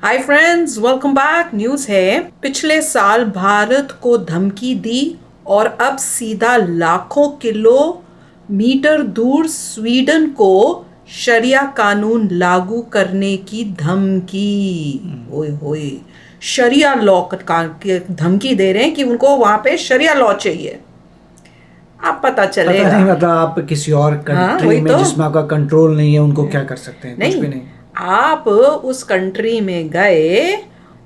Hi friends, welcome back. News है, पिछले साल भारत को धमकी दी और अब सीधा लाखों किलोमीटर दूर स्वीडन को शरिया कानून लागू करने की धमकी। ओए होए, शरिया लॉ का धमकी दे रहे हैं कि उनको वहां पे शरिया लॉ चाहिए। आप पता चलेगा। पता नहीं, मतलब आप किसी और कंट्री में जिसमें आपका कंट्रोल नहीं है उनको क्या कर सकते हैं? कुछ भी नहीं। आप उस कंट्री में गए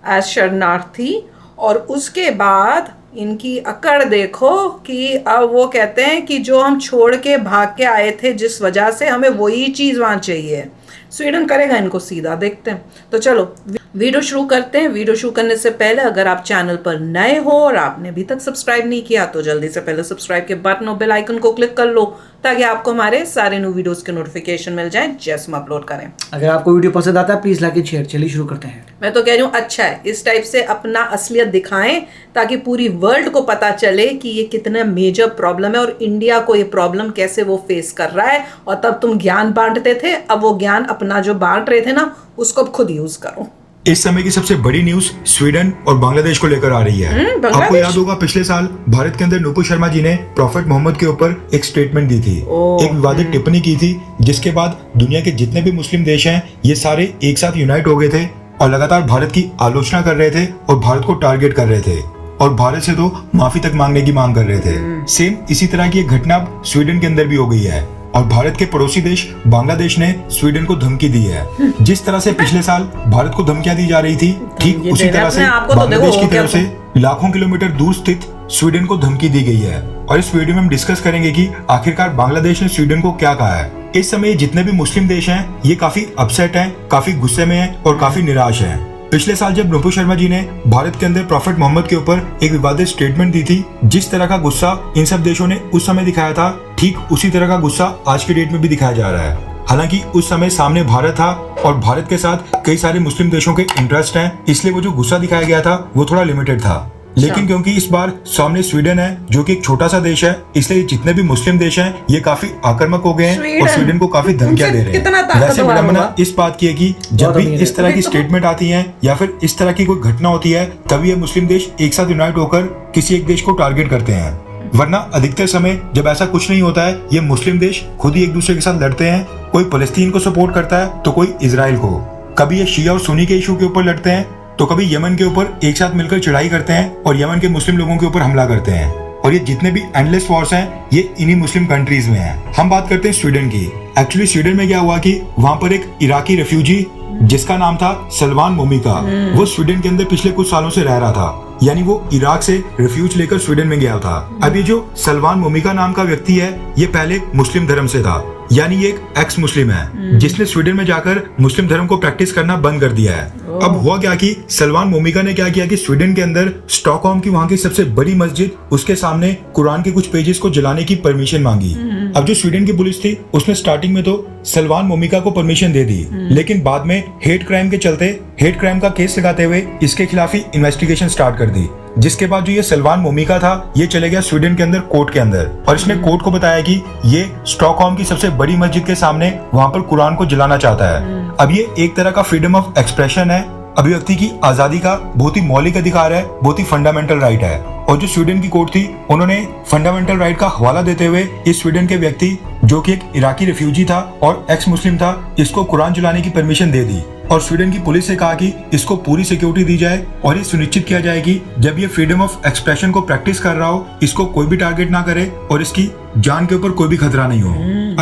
एज शरणार्थी और उसके बाद इनकी अकड़ देखो कि अब वो कहते हैं कि जो हम छोड़ के भाग के आए थे जिस वजह से, हमें वही चीज़ वहाँ चाहिए। स्वीडन करेगा इनको सीधा, देखते हैं। तो चलो वीडियो शुरू करते हैं। वीडियो शुरू करने से पहले अगर आप चैनल पर नए हो और आपने अभी तक सब्सक्राइब नहीं किया तो जल्दी से पहले सब्सक्राइब के बटन और बेल आइकन को क्लिक कर लो ताकि आपको हमारे सारे न्यू वीडियोस के नोटिफिकेशन मिल जाए जैसे हम अपलोड करें। अगर आपको वीडियो पसंद आता है प्लीज लाइक एंड शेयर। चलिए शुरू करते हैं। मैं तो कह रही हूँ अच्छा है, इस टाइप से अपना असलियत दिखाएं ताकि पूरी वर्ल्ड को पता चले कि ये कितना मेजर प्रॉब्लम है और इंडिया को ये प्रॉब्लम कैसे वो फेस कर रहा है। और तब तुम ज्ञान बांटते थे, अब वो ज्ञान अपना जो बांट रहे थे ना उसको खुद यूज करो। इस समय की सबसे बड़ी न्यूज स्वीडन और बांग्लादेश को लेकर आ रही है। आपको याद होगा पिछले साल भारत के अंदर नुपुर शर्मा जी ने प्रॉफेट मोहम्मद के ऊपर एक स्टेटमेंट दी थी, एक विवादित टिप्पणी की थी, जिसके बाद दुनिया के जितने भी मुस्लिम देश हैं ये सारे एक साथ यूनाइट हो गए थे और लगातार भारत की आलोचना कर रहे थे और भारत को टारगेट कर रहे थे और भारत से तो माफी तक मांगने की मांग कर रहे थे। सेम इसी तरह की एक घटना अब स्वीडन के अंदर भी हो गई है और भारत के पड़ोसी देश बांग्लादेश ने स्वीडन को धमकी दी है। जिस तरह से पिछले साल भारत को धमकियां दी जा रही थी, ठीक उसी तरह से बांग्लादेश की तरफ से लाखों किलोमीटर दूर स्थित स्वीडन को धमकी दी गई है। और इस वीडियो में हम डिस्कस करेंगे कि आखिरकार बांग्लादेश ने स्वीडन को क्या कहा है। इस समय जितने भी मुस्लिम देश हैं ये काफी अपसेट हैं, काफी गुस्से में हैं और काफी निराश हैं। पिछले साल जब नुपुर शर्मा जी ने भारत के अंदर प्रॉफेट मोहम्मद के ऊपर एक विवादित स्टेटमेंट दी थी, जिस तरह का गुस्सा इन सब देशों ने उस समय दिखाया था, ठीक उसी तरह का गुस्सा आज के डेट में भी दिखाया जा रहा है। हालांकि उस समय सामने भारत था और भारत के साथ कई सारे मुस्लिम देशों के इंटरेस्ट हैं, इसलिए वो जो गुस्सा दिखाया गया था वो थोड़ा लिमिटेड था। लेकिन क्योंकि इस बार सामने स्वीडन है जो कि एक छोटा सा देश है, इसलिए जितने भी मुस्लिम देश हैं ये काफी आक्रामक हो गए हैं और स्वीडन को काफी धमकियां दे रहे हैं। वैसे विडंबना इस बात की है कि जब भी इस तरह की स्टेटमेंट आती है या फिर इस तरह की कोई घटना होती है तभी ये मुस्लिम देश एक साथ यूनाइट होकर किसी एक देश को टारगेट करते हैं। वरना अधिकतर समय जब ऐसा कुछ नहीं होता है, ये मुस्लिम देश खुद ही एक दूसरे के साथ लड़ते हैं। कोई फलस्तीन को सपोर्ट करता है तो कोई इजराइल को, कभी ये शिया और सुन्नी के इशू के ऊपर लड़ते हैं तो कभी यमन के ऊपर एक साथ मिलकर चढ़ाई करते हैं और यमन के मुस्लिम लोगों के ऊपर हमला करते हैं। और ये जितने भी एंडलेस वॉर्स हैं ये इन्हीं मुस्लिम कंट्रीज में हैं। हम बात करते हैं स्वीडन की। एक्चुअली स्वीडन में क्या हुआ कि वहां पर एक इराकी रेफ्यूजी जिसका नाम था सलमान मोमिका, वो स्वीडन के अंदर पिछले कुछ सालों से रह रहा था। यानी वो इराक से रिफ्यूज लेकर स्वीडन में गया था। अब ये जो सलमान मोमिका नाम का व्यक्ति है ये पहले मुस्लिम धर्म से था, यानी ये एक एक्स मुस्लिम है जिसने स्वीडन में जाकर मुस्लिम धर्म को प्रैक्टिस करना बंद कर दिया है। अब हुआ क्या कि सलमान मोमिका ने क्या किया कि स्वीडन के अंदर स्टॉकहोम की वहां की सबसे बड़ी मस्जिद उसके सामने कुरान के कुछ पेजेस को जलाने की परमिशन मांगी। अब जो स्वीडन की पुलिस थी उसने स्टार्टिंग में तो सलमान मोमिका को परमिशन दे दी, लेकिन बाद में हेट क्राइम के चलते हेट क्राइम का केस लगाते हुए इसके खिलाफ ही इन्वेस्टिगेशन स्टार्ट कर दी। जिसके बाद जो ये सलमान मोमिका था ये चले गया स्वीडन के अंदर कोर्ट के अंदर और इसने कोर्ट को बताया कि ये स्टॉकहोम की सबसे बड़ी मस्जिद के सामने वहां पर कुरान को जलाना चाहता है। अब ये एक तरह का फ्रीडम ऑफ एक्सप्रेशन है, अभिव्यक्ति की आजादी का बहुत ही मौलिक अधिकार है, बहुत ही फंडामेंटल राइट है। और जो स्वीडन की कोर्ट थी उन्होंने फंडामेंटल राइट का हवाला देते हुए इस स्वीडन के व्यक्ति जो कि एक इराकी रेफ्यूजी था और एक्स मुस्लिम था, इसको कुरान जलाने की परमिशन दे दी। और स्वीडन की पुलिस से कहा कि इसको पूरी सिक्योरिटी दी जाए और ये सुनिश्चित किया जाए कि जब ये फ्रीडम ऑफ एक्सप्रेशन को प्रैक्टिस कर रहा हो इसको कोई भी टारगेट ना करे और इसकी जान के ऊपर कोई भी खतरा नहीं हो।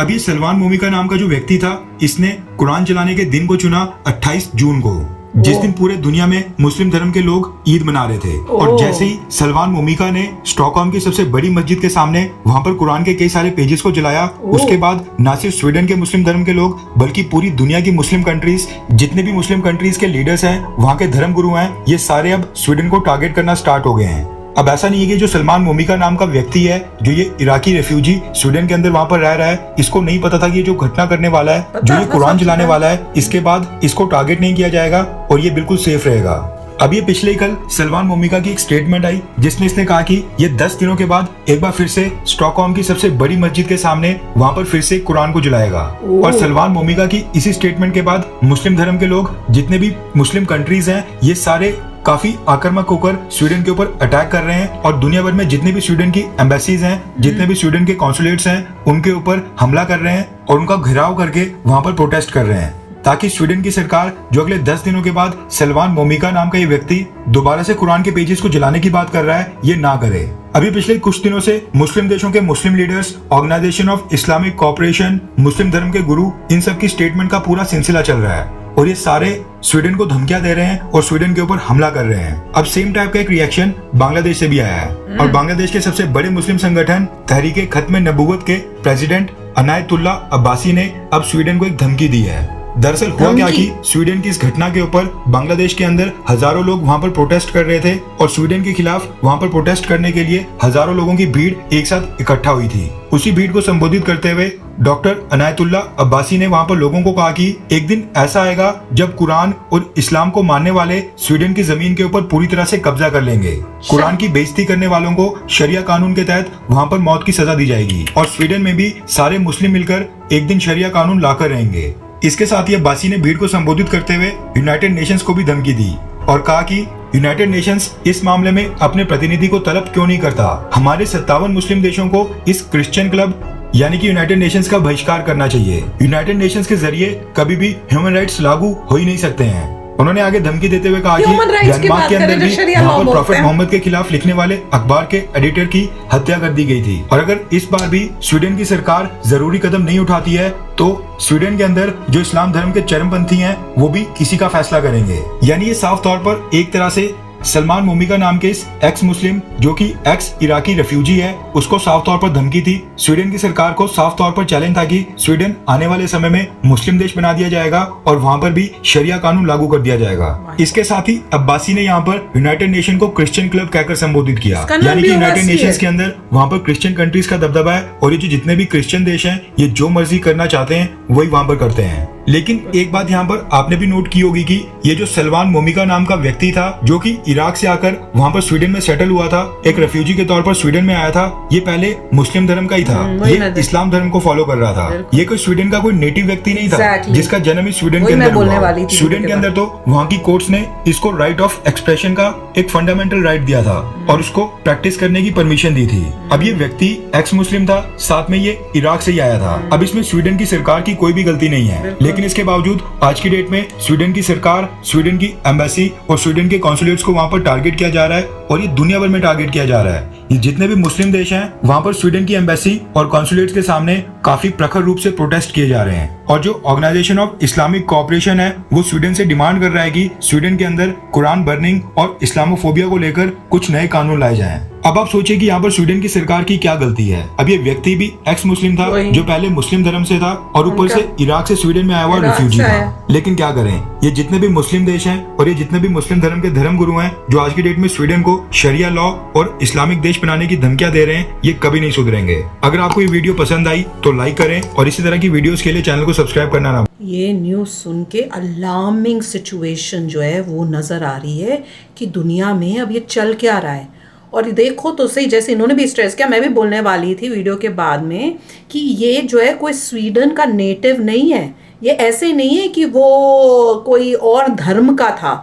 अब ये सलमान मोमिका नाम का जो व्यक्ति था इसने कुरान जलाने के दिन को चुना 28 जून को, जिस दिन पूरे दुनिया में मुस्लिम धर्म के लोग ईद मना रहे थे। और जैसे ही सलमान मोमिका ने स्टॉकहोम की सबसे बड़ी मस्जिद के सामने वहां पर कुरान के कई सारे पेजेस को जलाया, उसके बाद न सिर्फ स्वीडन के मुस्लिम धर्म के लोग बल्कि पूरी दुनिया की मुस्लिम कंट्रीज, जितने भी मुस्लिम कंट्रीज के लीडर्स हैं, वहां के धर्म गुरु हैं, ये सारे अब स्वीडन को टारगेट करना स्टार्ट हो गए हैं। अब ऐसा नहीं है कि जो सलमान मोमिका नाम का व्यक्ति है जो ये इराकी रेफ्यूजी स्वीडन के अंदर वहां पर रह रहा है, इसको नहीं पता था कि ये जो घटना करने वाला है, जो ये कुरान जलाने वाला है, इसके बाद इसको टारगेट नहीं किया जाएगा और ये बिल्कुल सेफ रहेगा। अब ये पिछले ही कल सलमान मोमिका की एक स्टेटमेंट आई जिसमें इसने कहा कि ये 10 दिनों के बाद एक बार फिर से स्टॉकहोम की सबसे बड़ी मस्जिद के सामने वहाँ पर फिर से कुरान को जलाएगा। और सलमान मोमिका की इसी स्टेटमेंट के बाद मुस्लिम धर्म के लोग जितने भी मुस्लिम कंट्रीज हैं ये सारे काफी आक्रामक होकर स्वीडन के ऊपर अटैक कर रहे हैं और दुनिया भर में जितने भी स्वीडन की एम्बेसीज हैं, जितने भी स्वीडन के कॉन्सुलेट्स हैं, उनके ऊपर हमला कर रहे हैं और उनका घेराव करके वहां पर प्रोटेस्ट कर रहे हैं ताकि स्वीडन की सरकार जो अगले 10 दिनों के बाद सलमान मोमिका नाम का ये व्यक्ति दोबारा से कुरान के पेजेस को जलाने की बात कर रहा है ये ना करे। अभी पिछले कुछ दिनों से मुस्लिम देशों के मुस्लिम leaders, Organisation of Islamic Cooperation, मुस्लिम धर्म के गुरु, इन सब की स्टेटमेंट का पूरा सिलसिला चल रहा है और ये सारे स्वीडन को धमकियां दे रहे हैं और स्वीडन के ऊपर हमला कर रहे हैं। अब सेम टाइप का एक रिएक्शन बांग्लादेश से भी आया है और बांग्लादेश के सबसे बड़े मुस्लिम संगठन तहरीके खत्म नबूवत के प्रेसिडेंट अनायतुल्लाह अब्बासी ने अब स्वीडन को एक धमकी दी है। दरअसल हुआ क्या कि स्वीडन की इस घटना के ऊपर बांग्लादेश के अंदर हजारों लोग वहां पर प्रोटेस्ट कर रहे थे और स्वीडन के खिलाफ वहां पर प्रोटेस्ट करने के लिए हजारों लोगों की भीड़ एक साथ इकट्ठा हुई थी। उसी भीड़ को संबोधित करते हुए डॉक्टर अनायतुल्लाह अब्बासी ने वहां पर लोगों को कहा कि एक दिन ऐसा आएगा जब कुरान और इस्लाम को मानने वाले स्वीडन की जमीन के ऊपर पूरी तरह से कब्जा कर लेंगे। कुरान की बेइज्जती करने वालों को शरिया कानून के तहत वहां पर मौत की सजा दी जाएगी और स्वीडन में भी सारे मुस्लिम मिलकर एक दिन शरिया कानून लाकर रहेंगे। इसके साथ ही अब्बासी ने भीड़ को संबोधित करते हुए यूनाइटेड नेशंस को भी धमकी दी और कहा कि यूनाइटेड नेशंस इस मामले में अपने प्रतिनिधि को तलब क्यों नहीं करता। हमारे 57 मुस्लिम देशों को इस क्रिश्चियन क्लब यानी कि यूनाइटेड नेशंस का बहिष्कार करना चाहिए। यूनाइटेड नेशंस के जरिए कभी भी ह्यूमन राइट्स लागू हो ही नहीं सकते हैं। उन्होंने आगे धमकी देते हुए कहा कि डेनमार्क के अंदर भी वहाँ पर प्रॉफेट मोहम्मद के खिलाफ लिखने वाले अखबार के एडिटर की हत्या कर दी गई थी और अगर इस बार भी स्वीडन की सरकार जरूरी कदम नहीं उठाती है तो स्वीडन के अंदर जो इस्लाम धर्म के चरमपंथी हैं वो भी इसी का फैसला करेंगे। यानी ये साफ तौर पर एक तरह से सलमान मोमिका नाम के इस एक्स मुस्लिम जो कि एक्स इराकी रेफ्यूजी है उसको साफ तौर पर धमकी थी। स्वीडन की सरकार को साफ तौर पर चैलेंज था कि स्वीडन आने वाले समय में मुस्लिम देश बना दिया जाएगा और वहां पर भी शरिया कानून लागू कर दिया जाएगा। इसके साथ ही अब्बासी ने यहाँ पर यूनाइटेड नेशन को क्रिश्चियन क्लब कहकर संबोधित किया, यानी कि यूनाइटेड नेशंस के अंदर वहाँ पर क्रिश्चियन कंट्रीज का दबदबा है और ये जितने भी क्रिश्चियन देश हैं ये जो मर्जी करना चाहते हैं वही वहां पर करते हैं। लेकिन एक बात यहाँ पर आपने भी नोट की होगी कि ये जो सलमान मोमिका नाम का व्यक्ति था जो कि इराक से आकर वहाँ पर स्वीडन में सेटल हुआ था, एक रेफ्यूजी के तौर पर स्वीडन में आया था, ये पहले मुस्लिम धर्म का ही था, ये इस्लाम धर्म को फॉलो कर रहा था। ये कोई स्वीडन का कोई नेटिव व्यक्ति नहीं था जिसका जन्म ही स्वीडन के अंदर हुआ। स्वीडन के अंदर तो वहाँ की कोर्ट्स ने इसको राइट ऑफ एक्सप्रेशन का एक फंडामेंटल राइट दिया था और उसको प्रैक्टिस करने की परमिशन दी थी। अब ये व्यक्ति एक्स मुस्लिम था, साथ में ये इराक से ही आया था। अब इसमें स्वीडन की सरकार की कोई भी गलती नहीं है, लेकिन इसके बावजूद आज की डेट में स्वीडन की सरकार, स्वीडन की एम्बेसी और स्वीडन के कॉन्सुलेट्स को वहां पर टारगेट किया जा रहा है और ये दुनिया भर में टारगेट किया जा रहा है। ये जितने भी मुस्लिम देश हैं वहां पर स्वीडन की एम्बेसी और कॉन्सुलेट्स के सामने काफी प्रखर रूप से प्रोटेस्ट किए जा रहे हैं और जो ऑर्गेनाइजेशन ऑफ इस्लामिक कोऑपरेशन है वो स्वीडन से डिमांड कर रहा है कि स्वीडन के अंदर कुरान बर्निंग और इस्लामोफोबिया को लेकर कुछ नए कानून लाए जाएं। अब आप सोचिए कि यहाँ पर स्वीडन की सरकार की क्या गलती है। अब ये व्यक्ति भी एक्स मुस्लिम था जो पहले मुस्लिम धर्म से था और ऊपर से इराक से स्वीडन में आया हुआ रेफ्यूजी था। लेकिन क्या करें, ये जितने भी मुस्लिम देश हैं और ये जितने भी मुस्लिम धर्म के धर्म गुरु हैं जो आज की डेट में स्वीडन को शरिया लॉ और इस्लामिक देश बनाने की धमकियां दे रहे हैं, ये कभी नहीं सुधरेंगे। अगर आपको ये वीडियो पसंद आई तो लाइक करें और इसी तरह की वीडियोस के लिए चैनल को सब्सक्राइब करना ना। ये न्यूज़ सुन के अलार्मिंग सिचुएशन जो है वो नज़र आ रही है कि दुनिया में अब ये चल क्या रहा है। और देखो तो सही, जैसे इन्होंने भी स्ट्रेस किया, मैं भी बोलने वाली थी वीडियो के बाद में कि ये जो है कोई स्वीडन का नेटिव नहीं है। ये ऐसे नहीं है कि वो कोई और धर्म का था,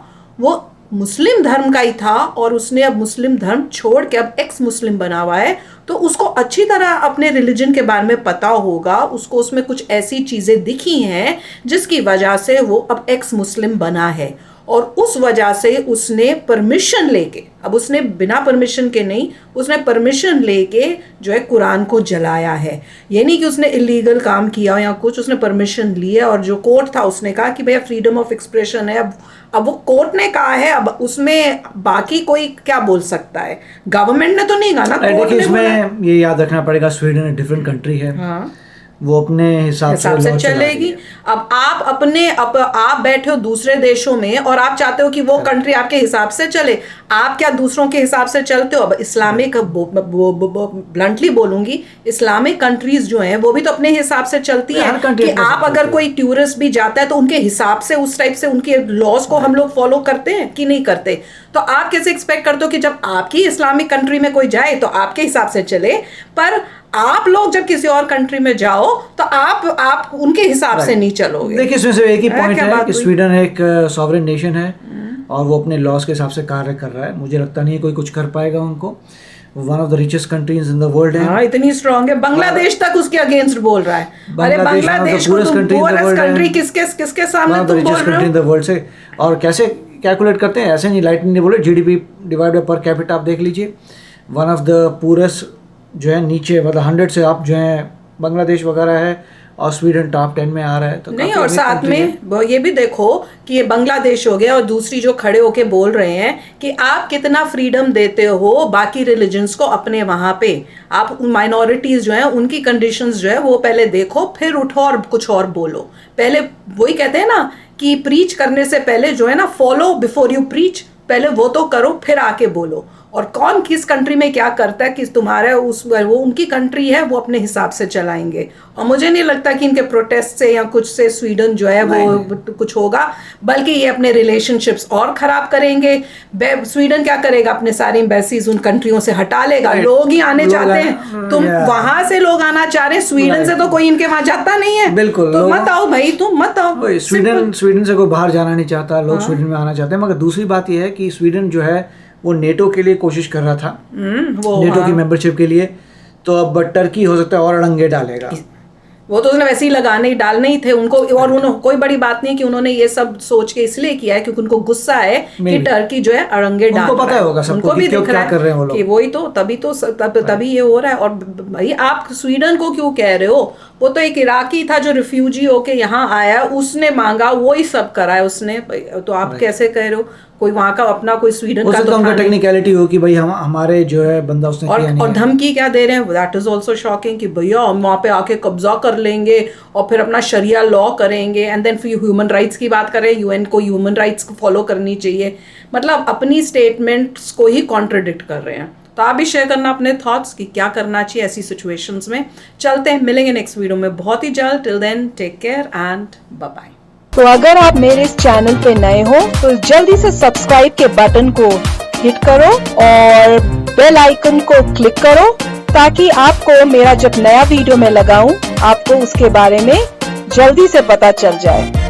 वो मुस्लिम धर्म का ही था और उसने अब मुस्लिम धर्म छोड़ के अब एक्स मुस्लिम बना हुआ है। तो उसको अच्छी तरह अपने रिलीजन के बारे में पता होगा, उसको उसमें कुछ ऐसी चीज़ें दिखी हैं जिसकी वजह से वो अब एक्स मुस्लिम बना है और उस वजह से उसने परमिशन लेके, अब उसने बिना परमिशन के नहीं, उसने परमिशन लेके जो है कुरान को जलाया है। ये नहीं कि उसने इलीगल काम किया या कुछ, उसने परमिशन लिया और जो कोर्ट था उसने कहा कि भैया फ्रीडम ऑफ एक्सप्रेशन है। अब वो कोर्ट ने कहा है, अब उसमें बाकी कोई क्या बोल सकता है? गवर्नमेंट ने तो नहीं कहा ना, कोर्ट ने बोला। इसमें ये याद रखना पड़ेगा स्वीडन एक डिफरेंट कंट्री है। हाँ। वो अपने हिसाब से चलेगी। अब आप बैठे हो दूसरे देशों में और आप चाहते हो कि वो कंट्री आपके हिसाब से चले। आप क्या दूसरों के हिसाब से चलते हो? अब इस्लामिक ब्लंटली बोलूंगी, इस्लामिक कंट्रीज जो हैं वो भी तो अपने हिसाब से चलती हैं कि आप अगर कोई टूरिस्ट भी जाता है तो उनके हिसाब से, उस टाइप से उनके लॉज को हम लोग फॉलो करते हैं कि नहीं करते। तो आप कैसे एक्सपेक्ट करते हो कि जब आपकी इस्लामिक कंट्री में कोई जाए तो आपके हिसाब से चले, पर आप लोग जब किसी और कंट्री में जाओ तो आप उनके हिसाब से नहीं चलोगे। देखिए, इसमें से एक ही पॉइंट है कि स्वीडन एक सॉवरेन नेशन है और वो अपने लॉज के हिसाब से कार्य कर रहा है। मुझे लगता नहीं है कोई कुछ कर पाएगा उनको। One of the richest countries in the world है। हाँ, इतनी स्ट्रांग है। बांग्लादेश तक उसके अगेंस्ट बोल रहा है। अरे बांग्लादेश को तुम कंट्री किसके सामने तुम बोल रहे हो? इन द वर्ल्ड से। और कैसे कैलकुलेट करते हैं, ऐसे नहीं लाइटली नहीं बोले। GDP divide by per capita आप देख लीजिए, वन ऑफ द पूरेस्ट जो है नीचे, मतलब 100 से आप जो है बांग्लादेश वगैरह है, और स्वीडन टॉप 10 में आ रहा है। तो नहीं, और साथ में ये भी देखो कि ये बांग्लादेश हो गया और दूसरी जो खड़े होके बोल रहे हैं कि आप कितना फ्रीडम देते हो बाकी रिलीजन्स को अपने वहां पे। आप माइनॉरिटीज जो है उनकी कंडीशंस जो है वो पहले देखो, फिर उठो और कुछ और बोलो। पहले वही कहते हैं ना कि प्रीच करने से पहले जो है ना, फॉलो बिफोर यू प्रीच। पहले वो तो करो, फिर आके बोलो। और कौन किस कंट्री में क्या करता है, किस तुम्हारा वो उनकी कंट्री है, वो अपने हिसाब से चलाएंगे। और मुझे नहीं लगता कि इनके प्रोटेस्ट से या कुछ से स्वीडन जो है वो कुछ होगा, बल्कि ये अपने रिलेशनशिप्स और खराब करेंगे। स्वीडन क्या करेगा, अपने सारी एम्बेसीज उन कंट्रियों से हटा लेगा। लोग ही आने चाहते हैं, तुम वहां से लोग आना चाह रहे हैं, स्वीडन से तो कोई इनके वहां जाता नहीं है। बिल्कुल, तो मत आओ भाई, तुम मत आओ। स्वीडन से कोई बाहर जाना नहीं चाहता, लोग स्वीडन में आना चाहते हैं। मगर दूसरी बात यह है कि स्वीडन जो है वो नेटो के लिए कोशिश कर रहा था, नेटो की मेंबरशिप के लिए। तो अब टर्की हो सकता है और अड़ंगे डालेगा। वो तो उसने वैसे ही डालने ही थे उनको। और उन्होंने कोई बड़ी बात नहीं कि उन्होंने ये सब सोच के इसलिए किया है क्योंकि उनको गुस्सा है कि टर्की जो है अड़ंगे डाल रहा है। उनको पता होगा सबको भी दिख रहा कर रहे हैं वो लोग। कि वही तो तभी ये हो रहा है। और भाई आप स्वीडन को क्यों कह रहे हो? वो तो एक इराकी था जो रिफ्यूजी होके यहाँ आया, उसने मांगा, वो ही सब करा है उसने। तो आप कैसे कह रहे हो? कोई वहाँ का अपना कोई स्वीडन का तो टेक्निकलिटी हो कि भाई हमारे जो है बंदा उसने किया नहीं। और धमकी क्या दे रहे हैं, दैट इज ऑल्सो शॉकिंग कि भैया हम वहाँ पे आके कब्जा कर लेंगे और फिर अपना शरिया लॉ करेंगे। एंड देन फिर ह्यूमन राइट्स की बात करें, यूएन को ह्यूमन राइट्स को फॉलो करनी चाहिए। मतलब अपनी स्टेटमेंट्स को ही कॉन्ट्रडिक्ट कर रहे हैं। तो आप भी शेयर करना अपने थॉट्स कि क्या करना चाहिए ऐसी सिचुएशंस में। चलते हैं, मिलेंगे नेक्स्ट वीडियो में बहुत ही जल्द। Till then take care and bye bye. तो अगर आप मेरे इस चैनल पे नए हो तो जल्दी से सब्सक्राइब के बटन को हिट करो और बेल आइकन को क्लिक करो ताकि आपको मेरा जब नया वीडियो मैं लगाऊं आपको उसके बारे में जल्दी से पता चल जाए।